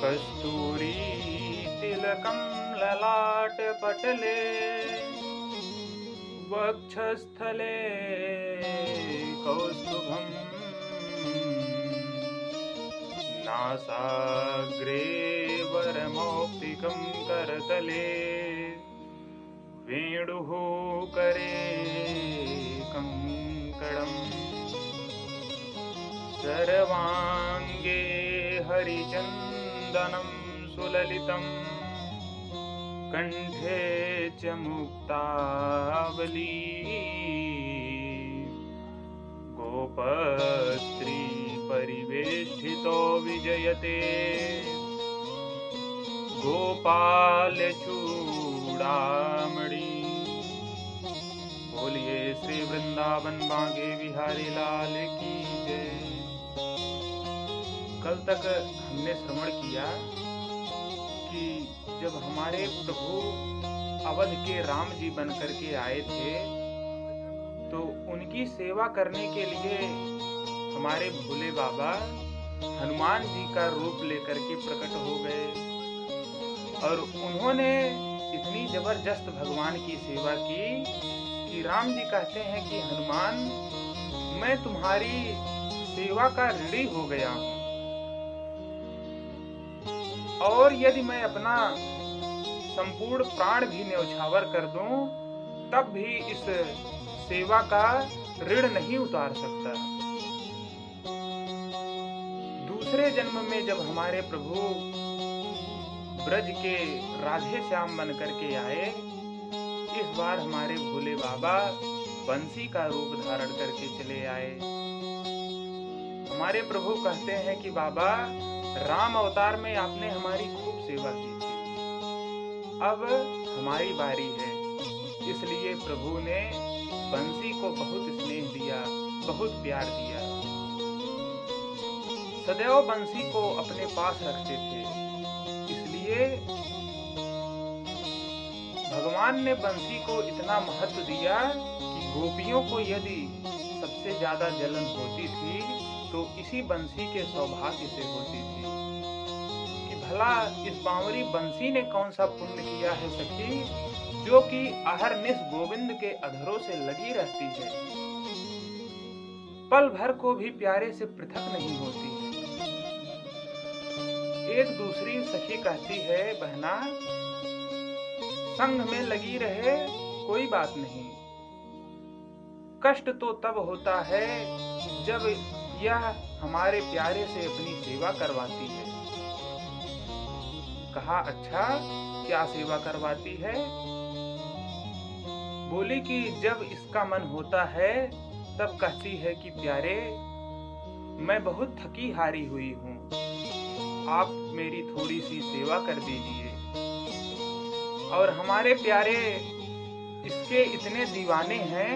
कस्तूरी तिलकं ललाटपटले वक्षस्थले कौस्तुभम् नासाग्रे वरमौक्तिकं करतले वेणुः करे कंकणम् सर्वांगे हरिचन्दनं सुललितं कंठे च मुक्तावली गोपस्त्री परिवेष्टितो विजयते गोपालचूड़ामणि। बोलिए श्री वृंदावन बांके बिहारी लाल की जय। कल तक हमने श्रवण किया कि जब हमारे प्रभु अवध के राम जी बनकर के आए थे तो उनकी सेवा करने के लिए हमारे भोले बाबा हनुमान जी का रूप लेकर के प्रकट हो गए और उन्होंने इतनी जबरदस्त भगवान की सेवा की कि राम जी कहते हैं कि हनुमान, मैं तुम्हारी सेवा का ऋणी हो गया हूं और यदि मैं अपना संपूर्ण प्राण भी न्यौछावर कर दूं तब भी इस सेवा का ऋण नहीं उतार सकता। दूसरे जन्म में जब हमारे प्रभु ब्रज के राधे श्याम बन करके आए, इस बार हमारे भोले बाबा बंसी का रूप धारण करके चले आए। हमारे प्रभु कहते हैं कि बाबा, राम अवतार में आपने हमारी खूब सेवा की थी, अब हमारी बारी है। इसलिए प्रभु ने बंसी को बहुत स्नेह दिया, बहुत प्यार दिया। सदैव बंसी को अपने पास रखते थे। इसलिए भगवान ने बंसी को इतना महत्व दिया कि गोपियों को यदि सबसे ज्यादा जलन होती थी तो इसी बंसी के सौभाग्य से होती थी। कि भला इस बांवरी बंसी ने कौन सा पुण्य किया है सखी, जो कि अहरनिश गोविंद के अधरों से लगी रहती है, पल भर को भी प्यारे से पृथक नहीं होती है। एक दूसरी सखी कहती है, बहना संग में लगी रहे कोई बात नहीं, कष्ट तो तब होता है जब यह हमारे प्यारे से अपनी सेवा करवाती है। कहा, अच्छा क्या सेवा करवाती है? बोली कि जब इसका मन होता है तब कहती है कि प्यारे, मैं बहुत थकी हारी हुई हूँ, आप मेरी थोड़ी सी सेवा कर दीजिए। और हमारे प्यारे इसके इतने दीवाने हैं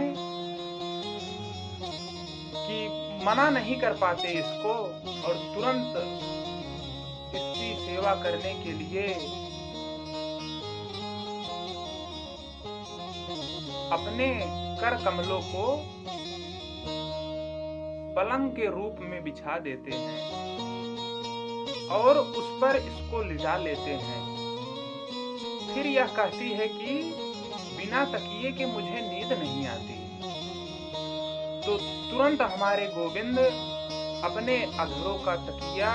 कि मना नहीं कर पाते इसको और तुरंत इसकी सेवा करने के लिए अपने कर कमलों को पलंग के रूप में बिछा देते हैं और उस पर इसको लिटा लेते हैं। फिर यह कहती है कि बिना तकिए के मुझे नींद नहीं आती। तो तुरंत हमारे गोविंद अपने अधरों का तकिया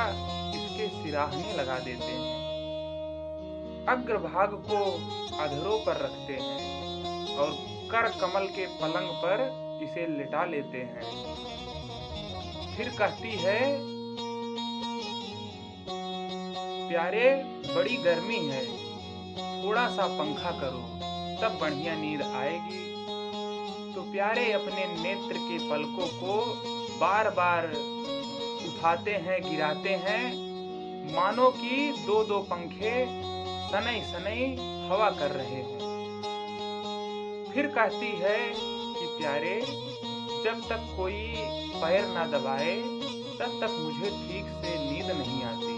इसके सिराहने लगा देते हैं, अग्रभाग को अधरों पर रखते हैं और कर कमल के पलंग पर इसे लिटा लेते हैं। फिर कहती है, प्यारे बड़ी गर्मी है, थोड़ा सा पंखा करो तब बढ़िया नींद आएगी। तो प्यारे अपने नेत्र के पलकों को बार बार उठाते हैं, गिराते हैं, मानो कि दो दो पंखे सनई सनई हवा कर रहे हों। फिर कहती है कि प्यारे, जब तक कोई पैर ना दबाए तब तक मुझे ठीक से नींद नहीं आती।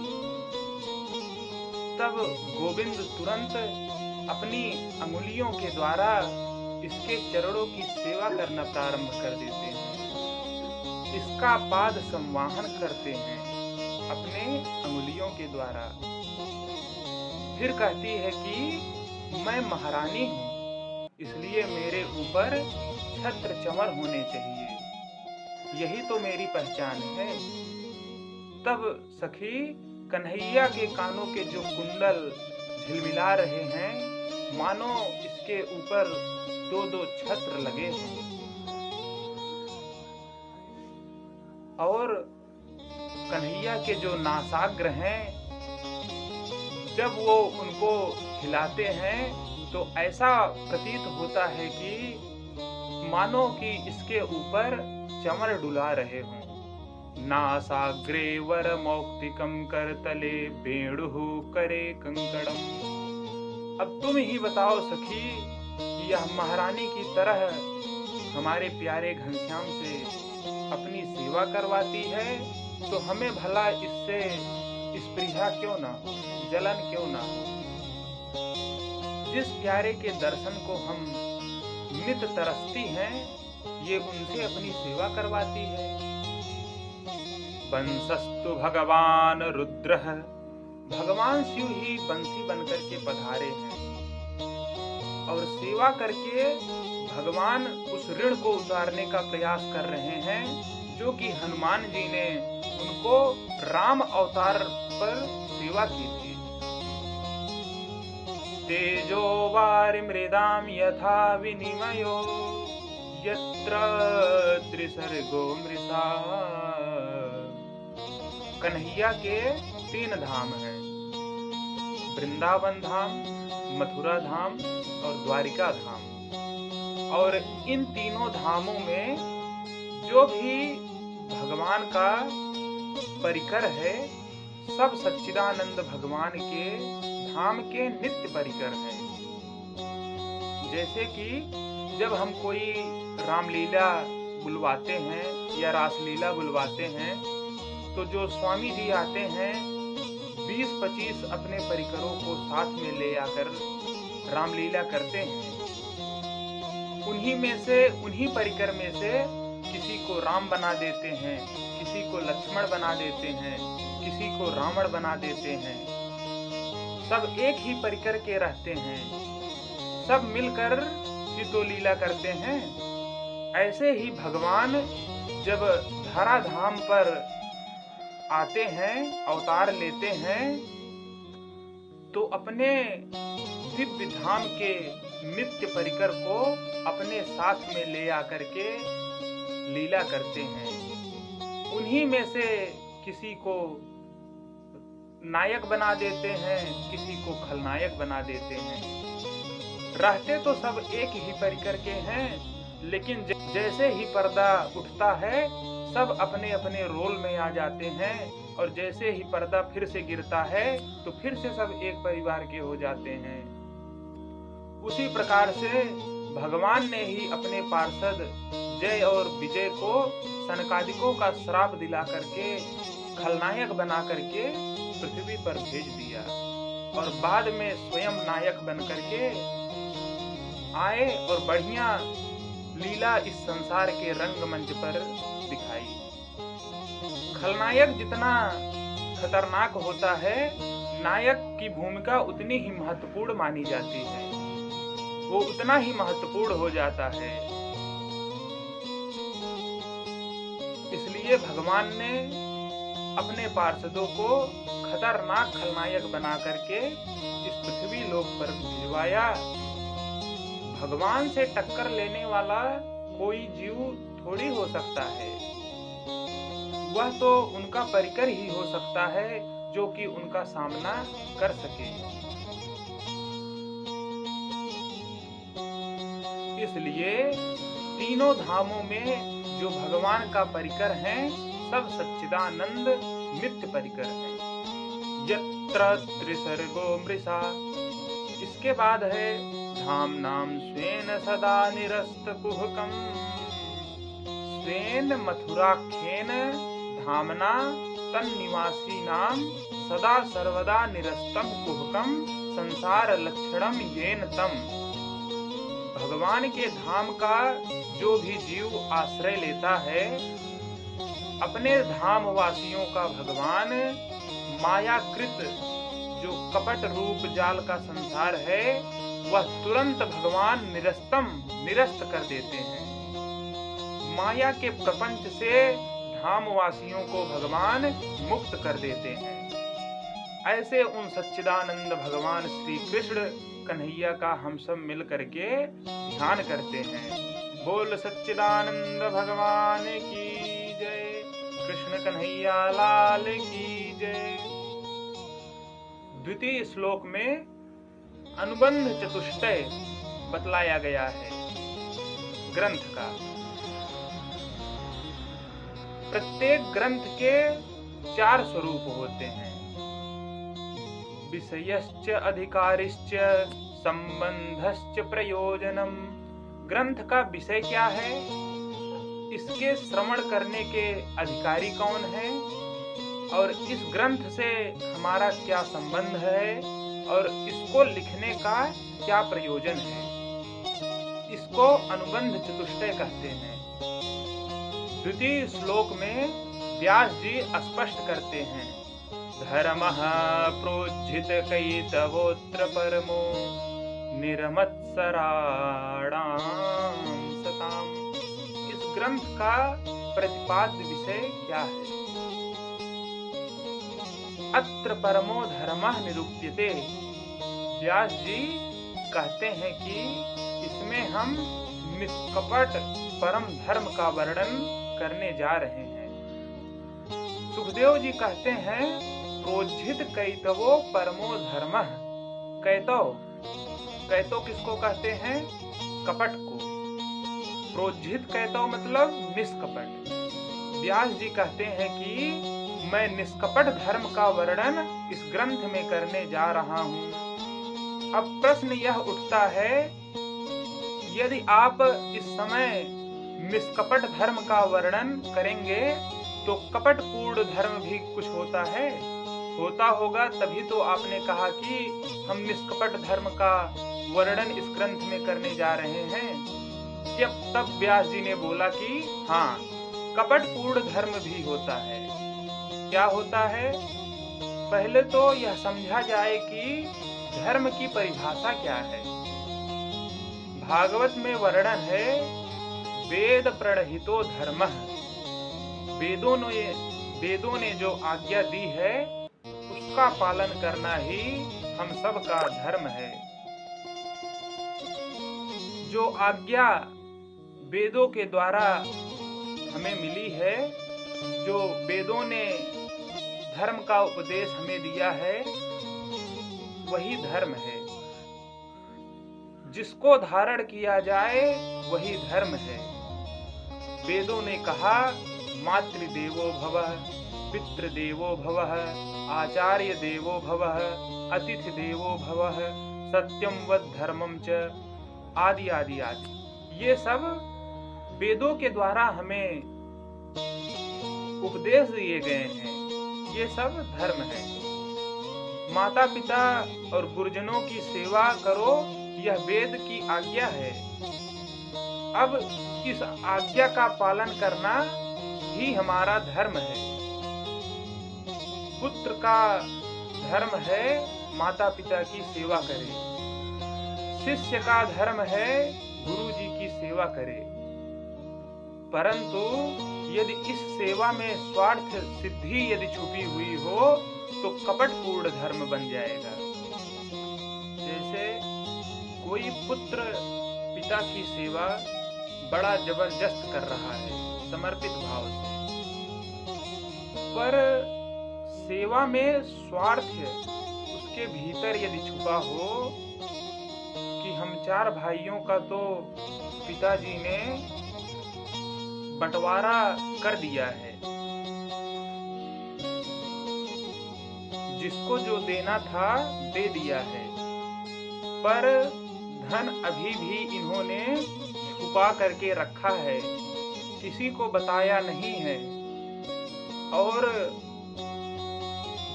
तब गोविंद तुरंत अपनी अंगुलियों के द्वारा इसके चरणों की सेवा करना प्रारंभ कर देते हैं, इसका पाद संवाहन करते हैं अपने अंगुलियों के द्वारा। फिर कहती है कि मैं महारानी हूँ, इसलिए मेरे ऊपर छत्र चमर होने चाहिए, यही तो मेरी पहचान है। तब सखी कन्हैया के कानों के जो कुंडल झिलमिला रहे हैं, मानो इसके ऊपर दो दो छत्र लगे हैं। और कन्हैया के जो नासाग्र हैं, जब वो उनको हिलाते हैं तो ऐसा प्रतीत होता है कि मानो कि इसके ऊपर चमर डुला रहे हों। नासाग्रे वर मौक्तिकम करतले वेणुः करे कंकड़म। अब तुम ही बताओ सखी कि यह महारानी की तरह हमारे प्यारे घनश्याम से अपनी सेवा करवाती है, तो हमें भला इससे स्पृहा क्यों ना हो, जलन क्यों ना हो। जिस प्यारे के दर्शन को हम नित तरसती हैं, ये उनसे अपनी सेवा करवाती है। बंसस्तु भगवान रुद्रः, भगवान शिव ही बंसी बनकर के पधारे हैं और सेवा करके भगवान उस ऋण को उतारने का प्रयास कर रहे हैं जो कि हनुमान जी ने उनको राम अवतार पर सेवा की थी। तेजो वारिमृदाम यथा विनिमयो यत्र त्रिसर्गो मृषा। कन्हैया के 3 धाम हैं, वृंदावन धाम, मथुरा धाम और द्वारिका धाम। और इन तीनों धामों में जो भी भगवान का परिकर है, सब सच्चिदानंद भगवान के धाम के नित्य परिकर हैं। जैसे कि जब हम कोई रामलीला बुलवाते हैं या रासलीला बुलवाते हैं, तो जो स्वामी जी आते हैं 20-25 अपने परिकरों को साथ में ले आकर रामलीला करते हैं। उन्हीं परिकर में से किसी को राम बना देते हैं, किसी को लक्ष्मण बना देते हैं, किसी को रावण बना देते हैं। सब एक ही परिकर के रहते हैं, सब मिलकर चितोलीला करते हैं। ऐसे ही भगवान जब धराधाम पर आते हैं, अवतार लेते हैं, तो अपने दिव्य धाम के नित्य परिकर को अपने साथ में ले आकर के लीला करते हैं। उन्हीं में से किसी को नायक बना देते हैं, किसी को खलनायक बना देते हैं। रहते तो सब एक ही परिकर के हैं, लेकिन जैसे ही पर्दा उठता है, सब अपने अपने रोल में आ जाते हैं, और जैसे ही पर्दा फिर से गिरता है तो फिर से सब एक परिवार के हो जाते हैं। उसी प्रकार से भगवान ने ही अपने पार्षद जय और विजय को सनकादिकों का श्राप दिला करके खलनायक बना करके पृथ्वी पर भेज दिया, और बाद में स्वयं नायक बन करके आए और बढ़िया लीला इस संसार के रंगमंच पर दिखाई। खलनायक जितना खतरनाक होता है, नायक की भूमिका उतनी ही महत्वपूर्ण मानी जाती है, वो उतना ही महत्वपूर्ण हो जाता है। इसलिए भगवान ने अपने पार्षदों को खतरनाक खलनायक बना करके इस पृथ्वी लोक पर भिजवाया। भगवान से टक्कर लेने वाला कोई जीव थोड़ी हो सकता है, वह तो उनका परिकर ही हो सकता है जो कि उनका सामना कर सके। इसलिए तीनों धामों में जो भगवान का परिकर हैं, सब सच्चिदानंद नित्य परिकर हैं। यत्र त्रिसर्गो मृषा। इसके बाद है धाम नाम स्वेन सदा निरस्त कुहकम। स्वेन मथुराख्येन धामना तन्निवासी नाम सदा सर्वदा निरस्तम कुहकम संसार लक्षणम येन तम। भगवान के धाम का जो भी जीव आश्रय लेता है, अपने धाम वासियों का भगवान मायाकृत जो कपट रूप जाल का संसार है वह तुरंत भगवान निरस्त कर देते हैं। माया के प्रपंच से धामवासियों को भगवान मुक्त कर देते हैं। ऐसे उन सच्चिदानंद भगवान श्री कृष्ण कन्हैया का हम सब मिल करके ध्यान करते हैं। बोल सच्चिदानंद भगवान की जय, कृष्ण कन्हैया लाल की जय। द्वितीय श्लोक में अनुबंध चतुष्टय बतलाया गया है ग्रंथ का। प्रत्येक ग्रंथ के 4 स्वरूप होते हैं। विषयश्च अधिकारिश्च संबंधश्च प्रयोजनम। ग्रंथ का विषय क्या है, इसके श्रवण करने के अधिकारी कौन है, और इस ग्रंथ से हमारा क्या संबंध है, और इसको लिखने का क्या प्रयोजन है, इसको अनुबंध चतुष्टय कहते हैं। द्वितीय श्लोक में व्यास जी स्पष्ट करते हैं, धर्मः प्रोज्झित कैतवोऽत्र परमो निर्मत्सराणां सताम्। इस ग्रंथ का प्रतिपाद्य विषय क्या है? अत्र परमो धर्मः निरूप्यते। व्यास जी कहते हैं कि इसमें हम निष्कपट परम धर्म का वर्णन करने जा रहे हैं। सुखदेव जी कहते हैं, प्रोज्झित कैतवो परमो धर्मः। कैतव किसको कहते हैं? कपट को। प्रोज्झित कैतव मतलब निष्कपट। व्यास जी कहते हैं कि मैं निष्कपट धर्म का वर्णन इस ग्रंथ में करने जा रहा हूँ। अब प्रश्न यह उठता है, यदि आप इस समय निष्कपट धर्म का वर्णन करेंगे तो कपटपूर्ण धर्म भी कुछ होता है, होता होगा, तभी तो आपने कहा कि हम निष्कपट धर्म का वर्णन इस ग्रंथ में करने जा रहे हैं। तब व्यास जी ने बोला कि हाँ, कपटपूर्ण धर्म भी होता है। क्या होता है? पहले तो यह समझा जाए कि धर्म की परिभाषा क्या है। भागवत में वर्णन है, वेद प्रणहितो धर्मः। वेदों ने जो आज्ञा दी है उसका पालन करना ही हम सब का धर्म है। जो आज्ञा वेदों के द्वारा हमें मिली है, जो वेदों ने धर्म का उपदेश हमें दिया है, वही धर्म है। जिसको धारण किया जाए वही धर्म है। वेदों ने कहा, मातृदेवो भवः, पितृदेवो भवः, आचार्य देवो भवः, अतिथि देवो भवः, सत्यम वद धर्मम च, आदि आदि आदि। ये सब वेदों के द्वारा हमें उपदेश दिए गए हैं। ये सब धर्म है। माता पिता और गुरुजनों की सेवा करो, यह वेद की आज्ञा है। अब इस आज्ञा का पालन करना ही हमारा धर्म है। पुत्र का धर्म है माता पिता की सेवा करे। शिष्य का धर्म है गुरु जी की सेवा करे। परंतु यदि इस सेवा में स्वार्थ सिद्धि यदि छुपी हुई हो तो कपटपूर्ण धर्म बन जाएगा। जैसे कोई पुत्र पिता की सेवा बड़ा जबरदस्त कर रहा है, समर्पित भाव से, पर सेवा में स्वार्थ उसके भीतर यदि छुपा हो कि हम 4 भाइयों का तो पिताजी ने बंटवारा कर दिया है, जिसको जो देना था दे दिया है, पर धन अभी भी इन्होंने छुपा करके रखा है, किसी को बताया नहीं है, और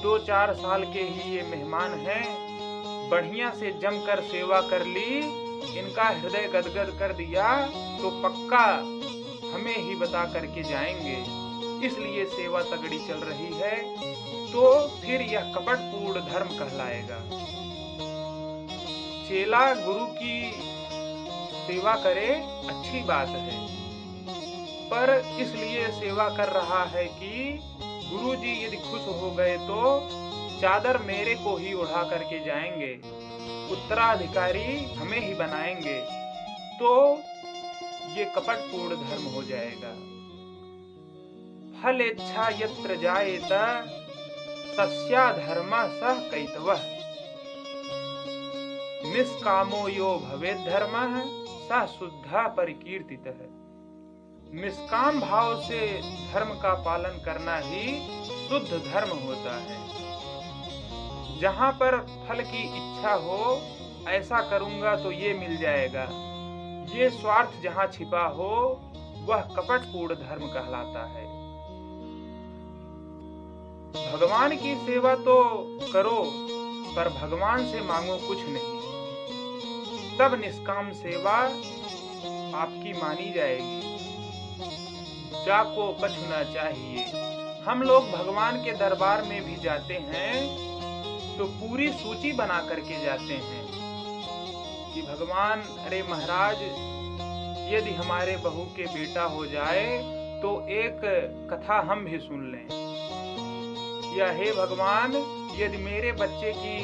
2-4 साल के ही ये मेहमान हैं, बढ़िया से जमकर सेवा कर ली, इनका हृदय गदगद कर दिया तो पक्का हमें ही बता करके जाएंगे। इसलिए सेवा तगड़ी चल रही है, तो फिर यह कपटपूर्ण धर्म कहलाएगा। चेला गुरु की सेवा करे, अच्छी बात है, पर इसलिए सेवा कर रहा है कि गुरुजी यदि खुश हो गए तो चादर मेरे को ही उड़ा करके जाएंगे, उत्तराधिकारी हमें ही बनाएंगे, तो ये कपटपूर्ण धर्म हो जाएगा। फल इच्छा यत्र जायेत सस्या धर्म सह कैतवः, निष्कामो यो भवेत् धर्मः सह शुद्धः परिकीर्तितः। निष्काम भाव से धर्म का पालन करना ही शुद्ध धर्म होता है। जहां पर फल की इच्छा हो, ऐसा करूंगा तो ये मिल जाएगा, ये स्वार्थ जहां छिपा हो, वह कपटपूर्ण धर्म कहलाता है। भगवान की सेवा तो करो, पर भगवान से मांगो कुछ नहीं, तब निष्काम सेवा आपकी मानी जाएगी। जाको कछु न चाहिए। हम लोग भगवान के दरबार में भी जाते हैं तो पूरी सूची बना करके जाते हैं कि भगवान, अरे महाराज, यदि हमारे बहू के बेटा हो जाए तो एक कथा हम भी सुन लें, या हे भगवान, यदि मेरे बच्चे की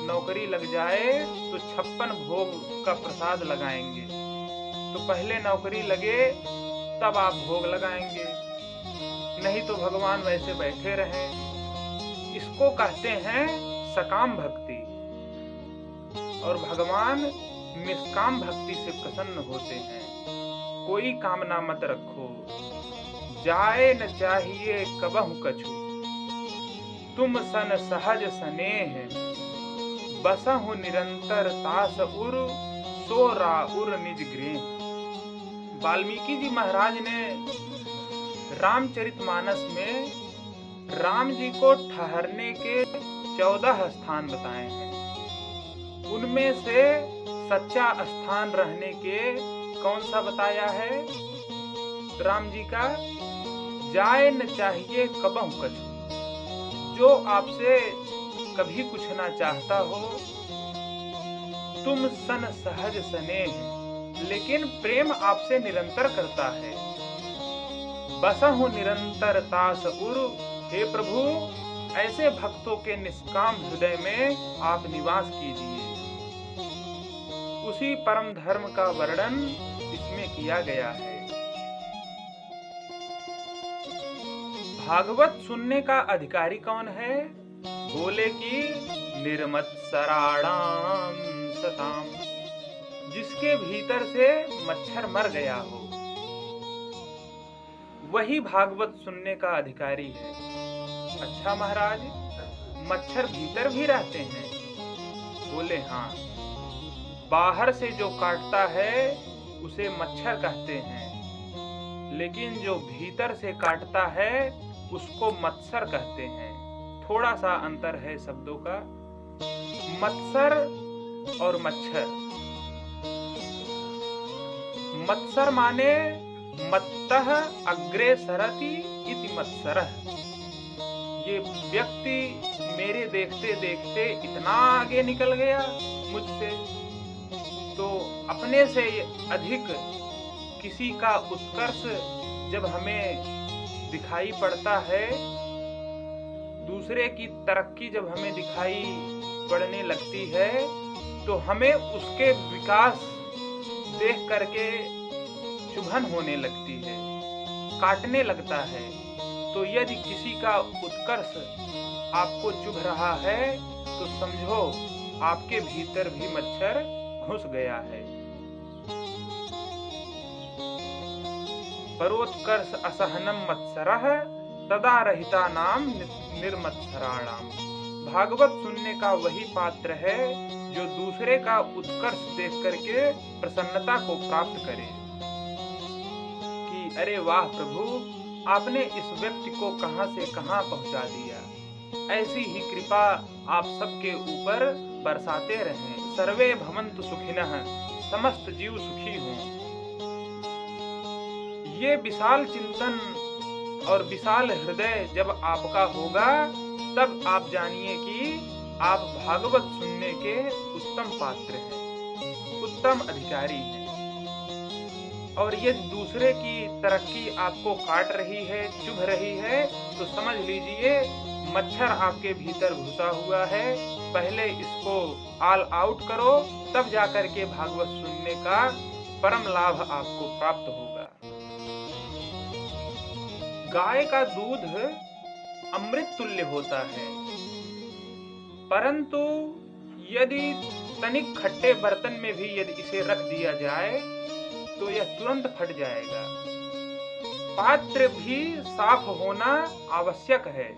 नौकरी लग जाए तो 56 भोग का प्रसाद लगाएंगे, तो पहले नौकरी लगे तब आप भोग लगाएंगे, नहीं तो भगवान वैसे बैठे रहें। इसको कहते हैं सकाम भक्ति। और भगवान निष्काम भक्ति से प्रसन्न होते हैं। कोई कामना मत रखो, जाए न चाहिए कबहु कछु, तुम सन सहज स्नेह, बसहु निरंतर तास उर, सो राउर निज गृह। वाल्मीकि जी महाराज ने रामचरितमानस में राम जी को ठहरने के 14 स्थान बताए हैं। उनमें से सच्चा स्थान रहने के कौन सा बताया है राम जी का? जाए न चाहिए कबहु कछु, जो आपसे कभी कुछ ना चाहता हो, तुम सन सहज स्नेह, लेकिन प्रेम आपसे निरंतर करता है। बसहु निरंतर तास उर, हे प्रभु, ऐसे भक्तों के निष्काम हृदय में आप निवास कीजिए। उसी परम धर्म का वर्णन इसमें किया गया है। भागवत सुनने का अधिकारी कौन है? बोले कि निर्मत्सराणाम सताम, जिसके भीतर से मच्छर मर गया हो, वही भागवत सुनने का अधिकारी है। अच्छा महाराज, मच्छर भीतर भी रहते हैं? बोले हाँ, बाहर से जो काटता है उसे मच्छर कहते हैं, लेकिन जो भीतर से काटता है उसको मत्सर कहते हैं। थोड़ा सा अंतर है शब्दों का। मत्सर और मच्छर। मत्सर माने मत्तः अग्रे सरति इति मत्सरः। ये व्यक्ति मेरे देखते देखते इतना आगे निकल गया मुझसे, तो अपने से अधिक किसी का उत्कर्ष जब हमें दिखाई पड़ता है, दूसरे की तरक्की जब हमें दिखाई पड़ने लगती है, तो हमें उसके विकास देख करके चुभन होने लगती है, काटने लगता है। तो यदि किसी का उत्कर्ष आपको चुभ रहा है तो समझो आपके भीतर भी मच्छर घुस गया है। परोत्कर्ष असहनम मत्सरः तदा रहिता नाम निर्मत्सराणाम। भागवत सुनने का वही पात्र है जो दूसरे का उत्कर्ष देख करके प्रसन्नता को प्राप्त करे कि अरे वाह प्रभु, आपने इस व्यक्ति को कहां से कहां पहुंचा दिया। ऐसी ही कृपा आप सबके ऊपर बरसाते रहें। सर्वे भवन्तु सुखिनः, समस्त जीव सुखी हों। ये विशाल चिंतन और विशाल हृदय जब आपका होगा, तब आप जानिए कि आप भागवत सुनने के उत्तम पात्र हैं, उत्तम अधिकारी हैं। और ये दूसरे की तरक्की आपको काट रही है, चुभ रही है, तो समझ लीजिए मच्छर आपके भीतर घुसा हुआ है। पहले इसको ऑल आउट करो, तब जाकर के भागवत सुनने का परम लाभ आपको प्राप्त होगा। गाय का दूध अमृत तुल्य होता है, परंतु यदि तनिक खट्टे बर्तन में भी यदि इसे रख दिया जाए तो यह तुरंत फट जाएगा। पात्र भी साफ होना आवश्यक है।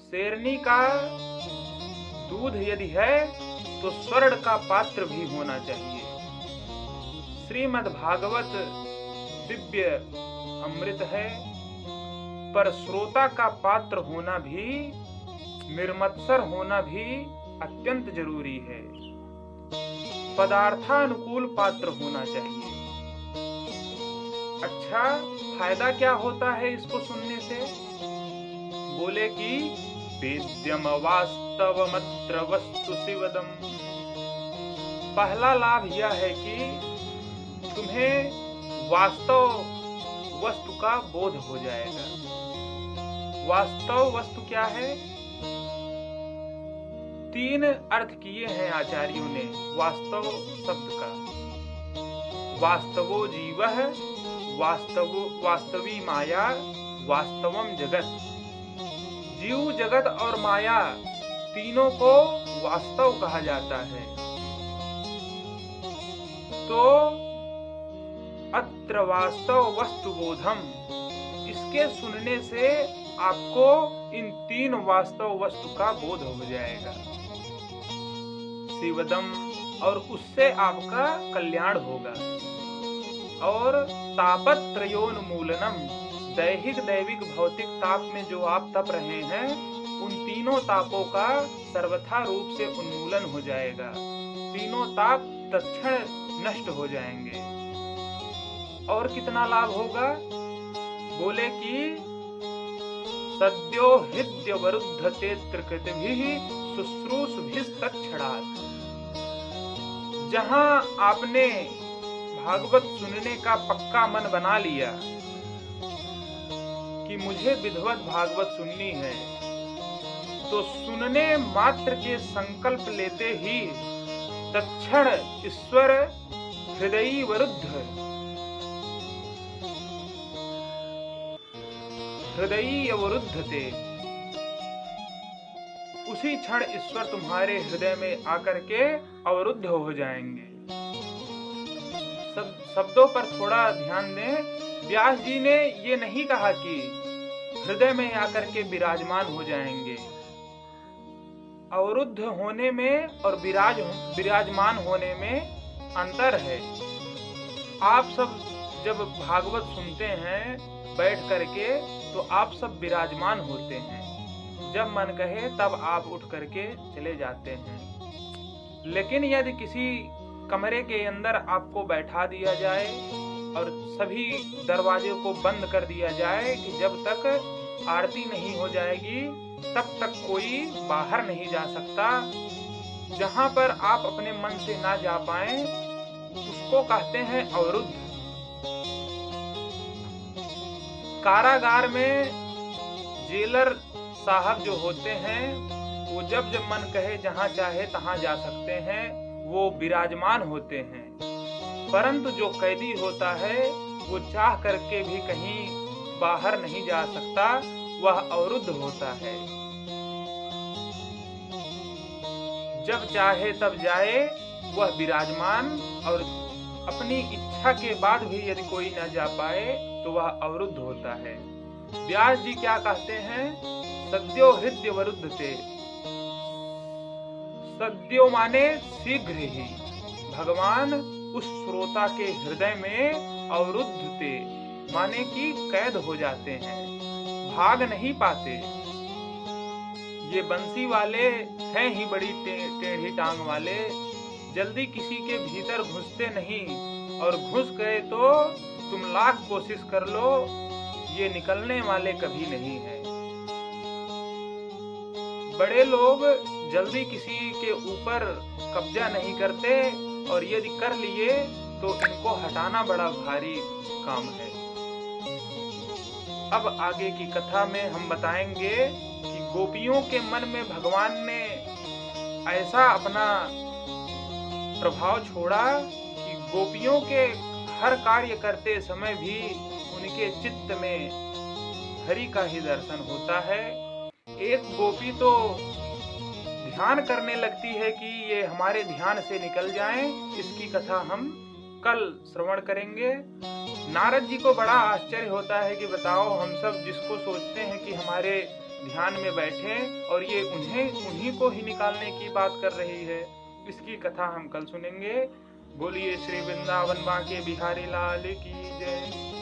शेरनी का दूध यदि है तो स्वर्ण का पात्र भी होना चाहिए। श्रीमद् भागवत दिव्य अमृत है, पर श्रोता का पात्र होना भी, निर्मत्सर होना भी अत्यंत जरूरी है। पदार्थानुकूल पात्र होना चाहिए। अच्छा, फायदा क्या होता है इसको सुनने से? बोले कि वेद्यम वास्तवमत्र वस्तु शिवदम। पहला लाभ यह है कि तुम्हें वास्तव वस्तु का बोध हो जाएगा। वास्तव वस्तु क्या है? तीन अर्थ किए हैं आचार्यों ने वास्तव शब्द का। वास्तवो जीवः, वास्तवी माया, वास्तवम जगत। जीव, जगत और माया तीनों को वास्तव कहा जाता है। तो अत्र वास्तव वस्तु बोधम, इसके सुनने से आपको इन तीन वास्तव वस्तु का बोध हो जाएगा। शिवदम, और उससे आपका कल्याण होगा। और तापत्रयोन्मूलनम, दैहिक दैविक भौतिक ताप में जो आप तप रहे हैं, उन तीनों तापों का सर्वथा रूप से उन्मूलन हो जाएगा। तीनों ताप तत्क्षण नष्ट हो जाएंगे। और कितना लाभ होगा? बोले कि सद्यो हृदय वरुद्धते त्रिकृतिभिः शुश्रूषुभिस्तत्क्षणात्। जहां आपने भागवत सुनने का पक्का मन बना लिया कि मुझे विधिवत भागवत सुननी है, तो सुनने मात्र के संकल्प लेते ही तत्क्षण ईश्वर हृदय वरुद्ध, हृदय अवरुद्धते, उसी क्षण ईश्वर तुम्हारे हृदय में आकर के अवरुद्ध हो जाएंगे। शब्दों पर थोड़ा ध्यान दें। व्यास जी ने ये नहीं कहा कि हृदय में आकर के विराजमान हो जाएंगे। अवरुद्ध होने में और विराजमान होने में अंतर है। आप सब जब भागवत सुनते हैं बैठ करके, तो आप सब विराजमान होते हैं। जब मन कहे तब आप उठ करके चले जाते हैं। लेकिन यदि किसी कमरे के अंदर आपको बैठा दिया जाए और सभी दरवाजे को बंद कर दिया जाए कि जब तक आरती नहीं हो जाएगी तब तक कोई बाहर नहीं जा सकता, जहां पर आप अपने मन से ना जा पाए, उसको कहते हैं अवरुद्ध। कारागार में जेलर साहब जो होते हैं, वो जब जब मन कहे जहां चाहे तहां जा सकते हैं, वो विराजमान होते हैं। परंतु जो कैदी होता है वो चाह करके भी कहीं बाहर नहीं जा सकता, वह अवरुद्ध होता है। जब चाहे तब जाए, वह विराजमान, और अपनी इच्छा के बाद भी यदि कोई न जा पाए तो वह अवरुद्ध होता है। व्यास जी क्या कहते हैं? सद्यो हृदय वरुद्धते। सद्यो माने शीघ्र ही भगवान उस श्रोता के हृदय में अवरुद्धते माने कि कैद हो जाते हैं, भाग नहीं पाते। ये बंसी वाले हैं ही बड़ी टेढ़ी टांग वाले, जल्दी किसी के भीतर घुसते नहीं, और घुस गए तो तुम लाख कोशिश कर लो, ये निकलने वाले कभी नहीं हैं। बड़े लोग जल्दी किसी के ऊपर कब्जा नहीं करते और यदि कर लिए तो इनको हटाना बड़ा भारी काम है। अब आगे की कथा में हम बताएंगे कि गोपियों के मन में भगवान ने ऐसा अपना प्रभाव छोड़ा कि गोपियों के हर कार्य करते समय भी उनके चित्त में हरि का ही दर्शन होता है। एक गोपी तो ध्यान करने लगती है कि ये हमारे ध्यान से निकल जाएं। इसकी कथा हम कल श्रवण करेंगे। नारद जी को बड़ा आश्चर्य होता है कि बताओ, हम सब जिसको सोचते हैं कि हमारे ध्यान में बैठे और ये उन्हीं को ही निकालने की बात कर रही है। इसकी कथा हम कल सुनेंगे। बोलिए श्री वृंदावन बांके बिहारी लाल की जय।